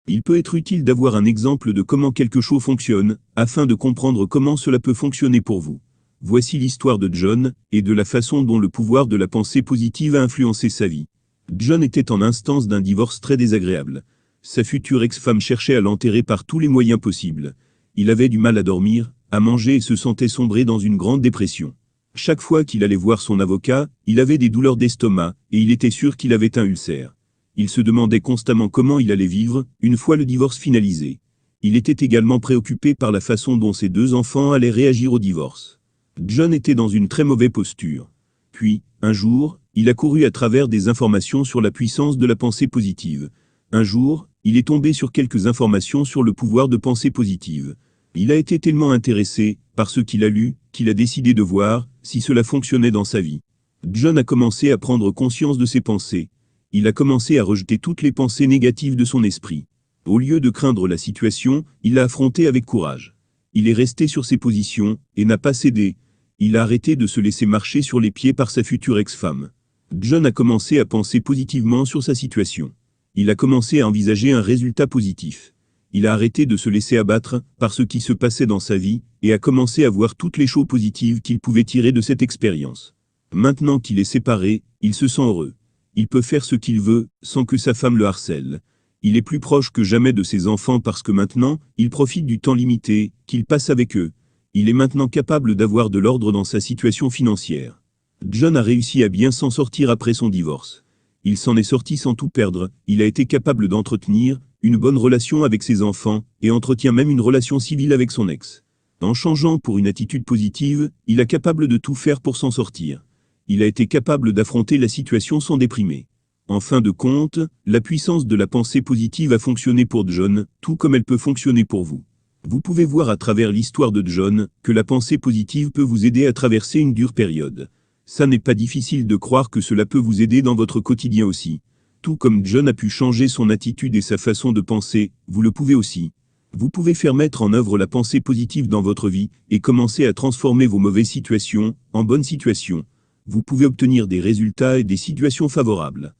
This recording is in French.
Il peut être utile d'avoir un exemple de comment quelque chose fonctionne, afin de comprendre comment cela peut fonctionner pour vous. Voici l'histoire de John, et de la façon dont le pouvoir de la pensée positive a influencé sa vie. John était en instance d'un divorce très désagréable. Sa future ex-femme cherchait à l'enterrer par tous les moyens possibles. Il avait du mal à dormir, à manger et se sentait sombrer dans une grande dépression. Chaque fois qu'il allait voir son avocat, il avait des douleurs d'estomac, et il était sûr qu'il avait un ulcère. Il se demandait constamment comment il allait vivre, une fois le divorce finalisé. Il était également préoccupé par la façon dont ses 2 enfants allaient réagir au divorce. John était dans une très mauvaise posture. Puis, un jour, il a couru à travers des informations sur la puissance de la pensée positive. Un jour, il est tombé sur quelques informations sur le pouvoir de pensée positive. Il a été tellement intéressé par ce qu'il a lu, qu'il a décidé de voir si cela fonctionnait dans sa vie. John a commencé à prendre conscience de ses pensées. Il a commencé à rejeter toutes les pensées négatives de son esprit. Au lieu de craindre la situation, il l'a affrontée avec courage. Il est resté sur ses positions et n'a pas cédé. Il a arrêté de se laisser marcher sur les pieds par sa future ex-femme. John a commencé à penser positivement sur sa situation. Il a commencé à envisager un résultat positif. Il a arrêté de se laisser abattre par ce qui se passait dans sa vie et a commencé à voir toutes les choses positives qu'il pouvait tirer de cette expérience. Maintenant qu'il est séparé, il se sent heureux. Il peut faire ce qu'il veut sans que sa femme le harcèle. Il est plus proche que jamais de ses enfants parce que maintenant, il profite du temps limité qu'il passe avec eux. Il est maintenant capable d'avoir de l'ordre dans sa situation financière. John a réussi à bien s'en sortir après son divorce. Il s'en est sorti sans tout perdre, il a été capable d'entretenir une bonne relation avec ses enfants, et entretient même une relation civile avec son ex. En changeant pour une attitude positive, il est capable de tout faire pour s'en sortir. Il a été capable d'affronter la situation sans déprimer. En fin de compte, la puissance de la pensée positive a fonctionné pour John, tout comme elle peut fonctionner pour vous. Vous pouvez voir à travers l'histoire de John que la pensée positive peut vous aider à traverser une dure période. Ça n'est pas difficile de croire que cela peut vous aider dans votre quotidien aussi. Tout comme John a pu changer son attitude et sa façon de penser, vous le pouvez aussi. Vous pouvez faire mettre en œuvre la pensée positive dans votre vie et commencer à transformer vos mauvaises situations en bonnes situations. Vous pouvez obtenir des résultats et des situations favorables.